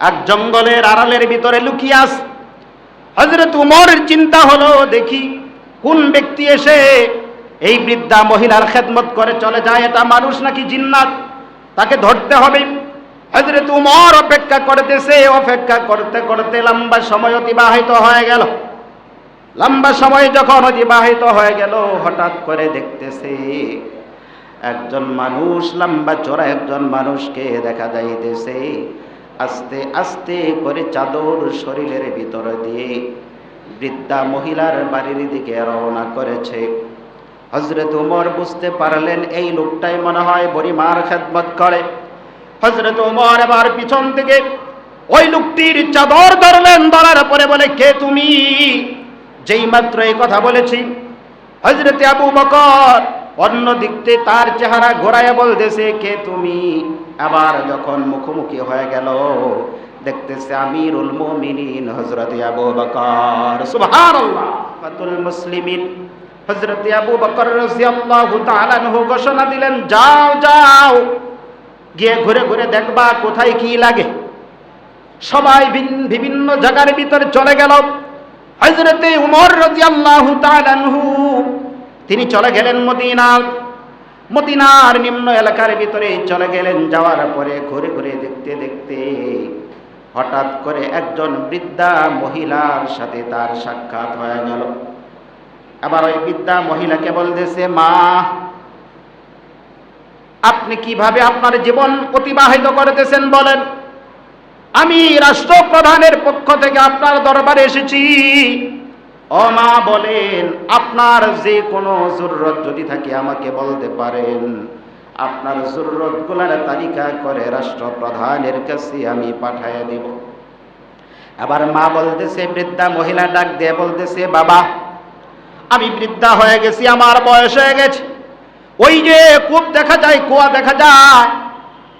এক জঙ্গলের আড়ালের ভিতরে লুকিয়ে আছে। হযরত উমরের চিন্তা হলো, দেখি কোন ব্যক্তি এসে এই বৃদ্ধা মহিলার খেদমত করে চলে যায়, এটা মানুষ নাকি জিন্নাত, তাকে ধরতে হবে। হযরত উমর অপেক্ষা করতেছে, অপেক্ষা করতে করতে লম্বা সময় অতিবাহিত হয়ে গেল। লম্বা সময় যখন অতিবাহিত হয়ে গেল, হঠাৎ করে দেখতেছে একজন মানুষ, লম্বা চড়া একজন মানুষকে দেখা যাইতেছে আস্তে আস্তে করে চাদর শরীরের ভিতরে দিয়ে বৃদ্ধা মহিলার বাড়ির দিকে রওনা করেছে। হযরত উমর বুঝতে পারলেন এই লোকটাই মনে হয় বুড়িমার খেদমত করে। হযরত উমর এবার পিছন থেকে ওই লোকটির চাদর ধরলেন, ধরার পরে বলে, কে তুমি? যেই মাত্র এই কথা বলেছি, হযরত আবু বকর অন্য দিক থেকে তার চেহারা ঘোরায় বলতেছে, কে তুমি? আবার যখন মুখোমুখি হয়ে গেল, দেখতেছে আমিরুল মুমিনিন হযরত আবু বকর। সুবহানাল্লাহ। ফাতুল মুসলিমিন হযরত আবু বকর রাদিয়াল্লাহু তাআলা আনহু ঘোষণা দিলেন, যাও যাও, গিয়ে ঘুরে ঘুরে দেখবা কোথায় কি লাগে। সবাই বিভিন্ন জায়গার ভিতরে চলে গেল। হযরত উমর রাদিয়াল্লাহু তাআলা আনহু তিনি চলে গেলেন মদিনার নিম্ন এলাকার ভিতরে চলে গেলেন। যাওয়ার পরে ঘুরে ঘুরে দেখতে দেখতে হঠাৎ করে একজন বৃদ্ধা মহিলার সাথে তার সাক্ষাৎ হয়ে গেল। আবার ওই বৃদ্ধা মহিলাকে বলতেছে, মা, আপনি কিভাবে আপনার জীবন অতিবাহিত করতেছেন বলেন? আমি রাষ্ট্রপ্রধানের পক্ষ থেকে আপনার দরবারে এসেছি। ও মা, বলেন আপনার যে কোনো জরুরত যদি থাকে আমাকে বলতে পারেন, আপনার জরুরত গুলার তালিকা করে রাষ্ট্রপ্রধানের কাছে আমি পাঠিয়ে দেব। আবার মা বলতেছে, বৃদ্ধা মহিলা ডাক দিয়ে বলতেছে, বাবা, আমি বৃদ্ধা হয়ে গেছি, আমার বয়স হয়ে গেছে। ওই যে কূপ দেখা যায়, কুয়া দেখা যায়,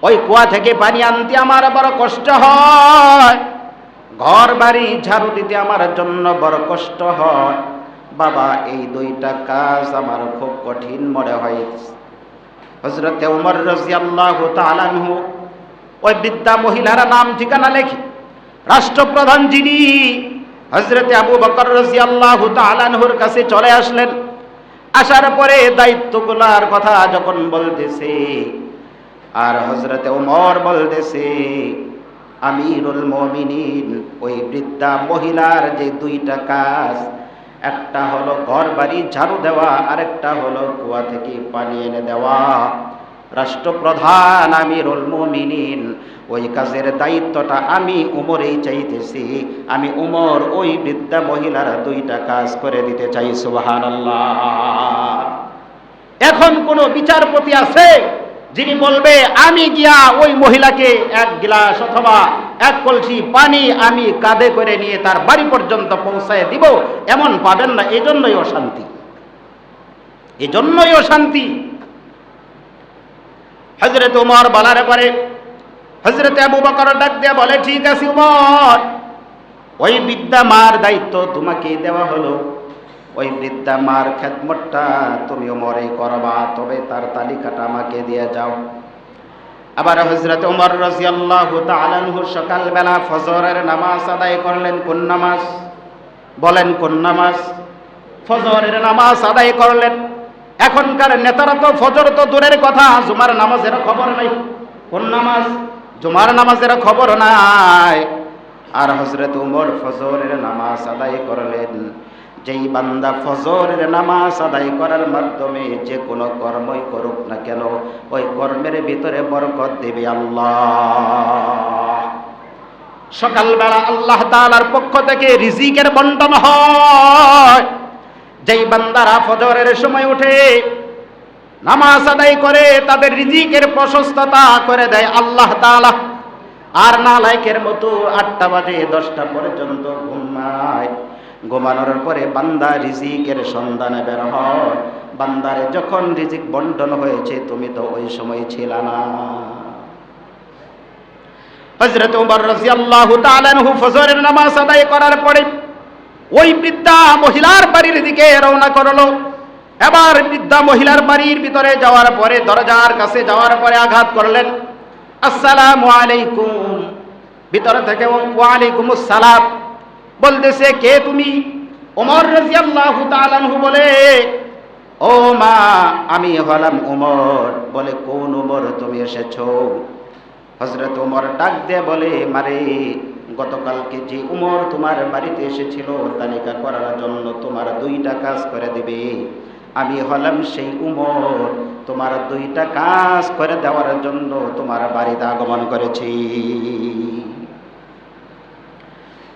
ওই কুয়া থেকে পানি আনতে আমার বড় কষ্ট হয়, ঘর বাড়ি ঝাড়ু দিতে আমার জন্য বড় কষ্ট হয়। বাবা, এই দুইটা কাজ আমার খুব কঠিন মনে হয়। হযরত উমর রাদিয়াল্লাহু তাআলা আনহু ওই বৃদ্ধা মহিলার নাম ঠিকানা লেখে রাষ্ট্রপ্রধান যিনি হযরত আবু বকর রাদিয়াল্লাহু তাআলা আনহুর কাছে চলে আসলেন। আসার পরে দায়িত্বগুলার কথা যখন বলতেছে, আর হযরত উমর বলতেছে, আমিরুল মুমিনিন, ওই বৃদ্ধা মহিলার যে দুইটা কাজ, একটা হলো ঘর বাড়ি ঝাড়ু দেওয়া, আরেকটা হলো কুয়া থেকে পানি এনে দেওয়া। রাষ্ট্রপ্রধান আমিরুল মুমিনিন, ওই কাজের দায়িত্বটা আমি উমরেই চাইতেছি। আমি উমর ওই বৃদ্ধা মহিলার দুইটা কাজ করে দিতে চাই। সুবহানাল্লাহ। এখন কোন বিচারপতি আছে যিনি বলবে আমি গিয়া ওই মহিলাকে এক গ্লাস অথবা এক কলসি পানি আমি কাঁধে করে নিয়ে তার বাড়ি পর্যন্ত পৌঁছায় দিব? এমন পাবেন না। এজন্যই অশান্তি, এজন্যই অশান্তি। হযরত উমর বলার পরে হযরত আবু বকর ডাক দিয়ে বলে, ঠিক আছে উমর, ওই বৃদ্ধা মার দায়িত্ব তোমাকে দেওয়া হলো, ওই বৃদ্ধা মার খেদমতটা তুমি ওমরই করবা, তবে তার তালিকাটা আমাকে দিয়ে যাও। আবার হযরত ওমর রাদিয়াল্লাহু তাআলা আনহু সকালবেলা ফজরের নামাজ আদায় করলেন। কোন নামাজ বলেন? কোন নামাজ? ফজরের নামাজ আদায় করলেন। এখনকার নেতারা তো ফজর তো দূরের কথা, জুমার নামাজের খবর নাই। কোন নামাজ? জুমার নামাজের খবর নাই। আর হযরত ওমর ফজরের নামাজ আদায় করলেন। যেই বান্দা ফজরের নামাজ আদায় করার মাধ্যমে যে কোনো কর্মই করুক না কেন, ওই কর্মের ভিতরে বরকত দেবে আল্লাহ। সকালবেলা আল্লাহ তাআলার পক্ষ থেকে রিজিকের বন্টন হয়। যেই বান্দারা ফজরের সময় উঠে নামাজ আদায় করে, তাদের রিজিকের প্রশস্ততা করে দেয় আল্লাহ তাআলা। আর নালায়েকের মতো 8টা বাজে 10টা পর্যন্ত ঘুমায়। ঘুমানোর পরে বান্দা রিজিকের সন্ধানে বের হয়। বান্দারে যখন রিজিক বন্টন হয়েছে, তুমি তো ওই সময় ছিল না। হযরত ওমর রাদিয়াল্লাহু তাআলা আনহু ফজরের নামাজ আদায় করার পরে ওই বৃদ্ধা মহিলার বাড়ির দিকে রওনা করলো। এবার বৃদ্ধা মহিলার বাড়ির ভিতরে যাওয়ার পরে দরজার কাছে যাওয়ার পরে আঘাত করলেন, আসসালামু আলাইকুম। ভিতর থেকে ওয়ালাইকুমুস সালাম বলতেছে, কে তুমি? ওমর রাদিয়াল্লাহু তাআলা আনহু বলে, ও মা, আমি হলাম ওমর। বলে, কোন ওমর তুমি এসেছো? হযরত ওমর ডাক দিয়ে বলে, মারে, গতকালকে যে ওমর তোমার বাড়িতে এসেছিল তালিকা করার জন্য তোমার 2টা কাজ করে দিবে, আমি হলাম সেই ওমর, তোমার 2টা কাজ করে দেওয়ার জন্য তোমার বাড়িতে আগমন করেছি।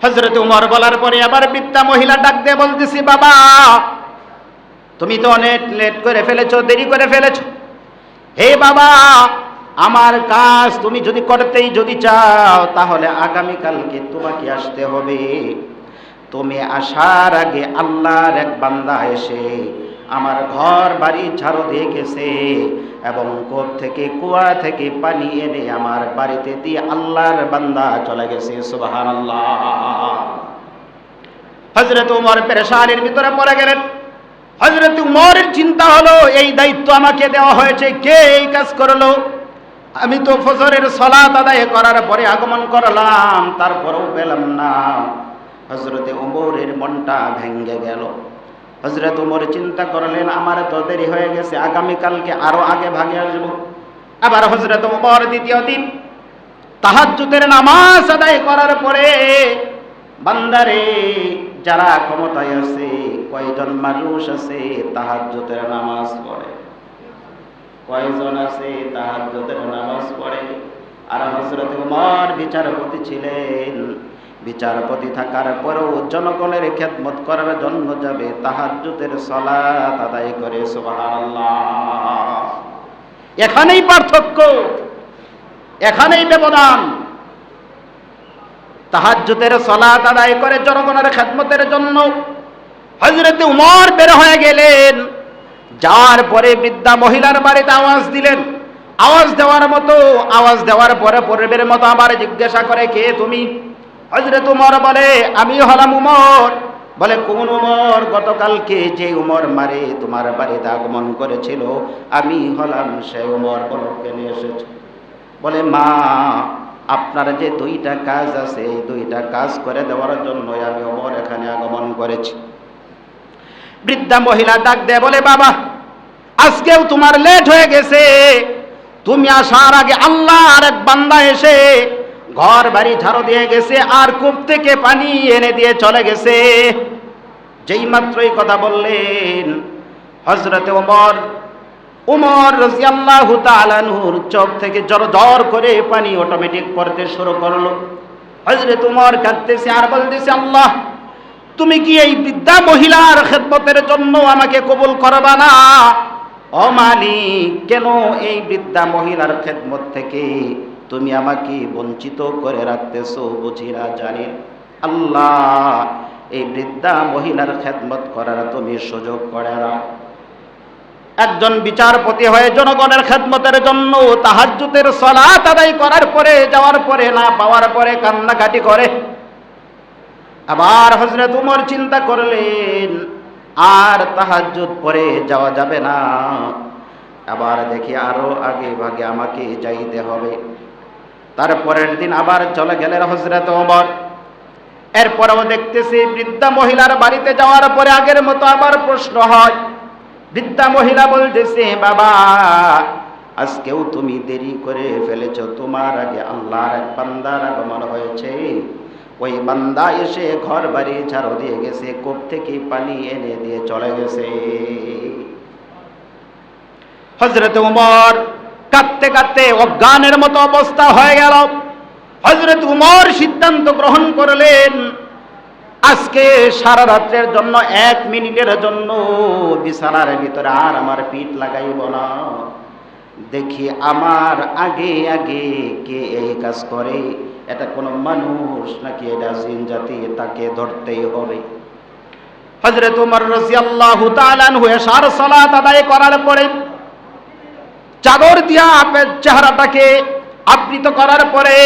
হযরত ওমর বলার পরে আবার বৃদ্ধা মহিলা ডাক দিয়ে বলতেছি, বাবা, তুমি তো অনেক লেট করে ফেলেছো, দেরি করে ফেলেছো। হে বাবা, আমার কাজ তুমি যদি করতেই যদি চাও তাহলে আগামীকালকে তোমাকে আসতে হবে। তুমি আসার আগে আল্লাহর এক বান্দা এসে আমার ঘর বাড়ি ঝাড়ু দিয়ে গেছে এবং কূপ থেকে কুয়া থেকে পানি এনে আমার বাড়িতে দিয়ে আল্লাহর বান্দা চলে গেছে। সুবহানাল্লাহ। হযরত ওমর পেরেশানির ভিতরে পড়ে গেলেন। হযরত ওমরের চিন্তা হলো, এই দায়িত্ব আমাকে দেওয়া হয়েছে, কে এই কাজ করলো? আমি তো ফজরের সালাত আদায় করার পরে আগমন করলাম, তারপরেও পেলাম না। হযরত ওমরের মনটা ভেঙে গেল। হযরত ওমর চিন্তা করলেন, আমার তো দেরি হয়ে গেছে, আগামীকালকে আরো আগে ভাগে আসব। আবার হযরত ওমর দ্বিতীয় দিন তাহাজ্জুদের নামাজ আদায় করার পরে, বান্দারে, যারা ক্ষমতায় আছে, কয়জন মানুষ আছে তাহাজ্জুদের নামাজ পড়ে? কয়জন আছে তাহাজ্জুদের নামাজ পড়ে? আর হযরত ওমর বিচারপতি ছিলেন। বিচারপতি থাকার পরেও জনগণের খেদমত করার জন্য যাবে, তাহাজ্জুদের সালাত আদায় করে। সুবহানাল্লাহ। এখানেই পার্থক্য, এখানেই ব্যবধান। তাহাজ্জুদের সালাত আদায় করে জনগণের খেদমতের জন্য হযরত ওমর বের হয়ে গেলেন। যাওয়ার পরে বৃদ্ধা মহিলার বাড়িতে আওয়াজ দিলেন। আওয়াজ দেওয়ার মতো, আওয়াজ দেওয়ার পরে পূর্বের মতো আবার জিজ্ঞাসা করে, কে তুমি? হযরত ওমর বলে, আমি হলাম ওমর। বলে, কোন ওমর? গতকালকে যে ওমর মারে তোমার বাড়িতে আগমন করেছিল, আমি হলাম সেই ওমর। বলো, কে নিয়ে এসেছে? বলে, মা, আপনার যে 2টা কাজ আছে, এই 2টা কাজ করে দেওয়ার জন্য আমি ওমর এখানে আগমন করেছি। বৃদ্ধা মহিলা ডাক দেয় বলে, বাবা, আজকেও তোমার লেট হয়ে গেছে। তুমি আসার আগে আল্লাহর এক বান্দা এসে ঘর বাড়ি ঝাড়ু দিয়ে গেছে আর কূপ থেকে পানি এনে দিয়ে চলে গেছে। যেই মাত্রই কথা বললেন, হযরতে ওমর রাদিয়াল্লাহু তাআলা আনহুর চোখ থেকে জর করে পানি অটোমেটিক পড়তে শুরু করলো। হযরত ওমর কাঁদতেছে আর বলতেছে, আল্লাহ, তুমি কি এই বৃদ্ধা মহিলার খেদমতের জন্য আমাকে কবুল করবা না? ও মালিক, কেন এই বৃদ্ধা মহিলার খেদমত থেকে তুমি আমাকে বঞ্চিত করে রাখতেছো? বুঝি না, জানি আল্লাহ, এই বৃদ্ধা মহিলার খেদমত করার তুমি সুযোগ করে না। একজন বিচারপতি হয়ে জনগণের খেদমতের জন্য তাহাজ্জুদের সালাত আদায় করার পরে, যাওয়ার পরে, না পাওয়ার পরে কান্নাকাটি করে। আবার হযরত ওমর চিন্তা করলেন, আর তাহাজ্জুদ পরে যাওয়া যাবে না, আবার দেখি আরো আগে ভাগে আমাকে যাইতে হবে। তারপরের দিন আবার চলে গেলেন হযরত ওমর। এরপরেও দেখতেছি বৃদ্ধা মহিলার বাড়িতে যাওয়ার পরে আগের মতো আবার প্রশ্ন হয়। বৃদ্ধা মহিলা বলতেছে, বাবা, আজকেও তুমি দেরি করে ফেলেছো, তোমার আগে আল্লাহর এক বান্দার আগমন হয়েছে। ওই বান্দা এসে ঘর বাড়ি ঝাড়ু দিয়ে গেছে, কূপ থেকে পানি এনে দিয়ে চলে গেছে। হযরত ওমর কাঁদতে কাঁদতে অজ্ঞানের মতো অবস্থা হয়ে গেল। হযরত ওমর সিদ্ধান্ত গ্রহণ করলেন, আজকে সারা রাত্রের জন্য 1 মিনিটের জন্য বিছানার ভিতরে আর আমার পিঠ লাগাইব না। দেখি আমার আগে আগে কে এই কাজ করে, এটা কোনো মানুষ নাকি এটা জিন জাতি, তাকে ধরতেই হবে। হযরত ওমর রাদিয়াল্লাহু তাআলা আনহু এশার সালাত আদায় করার পরে চাদর দিয়া চেহারাটাকে আবৃত করার পরে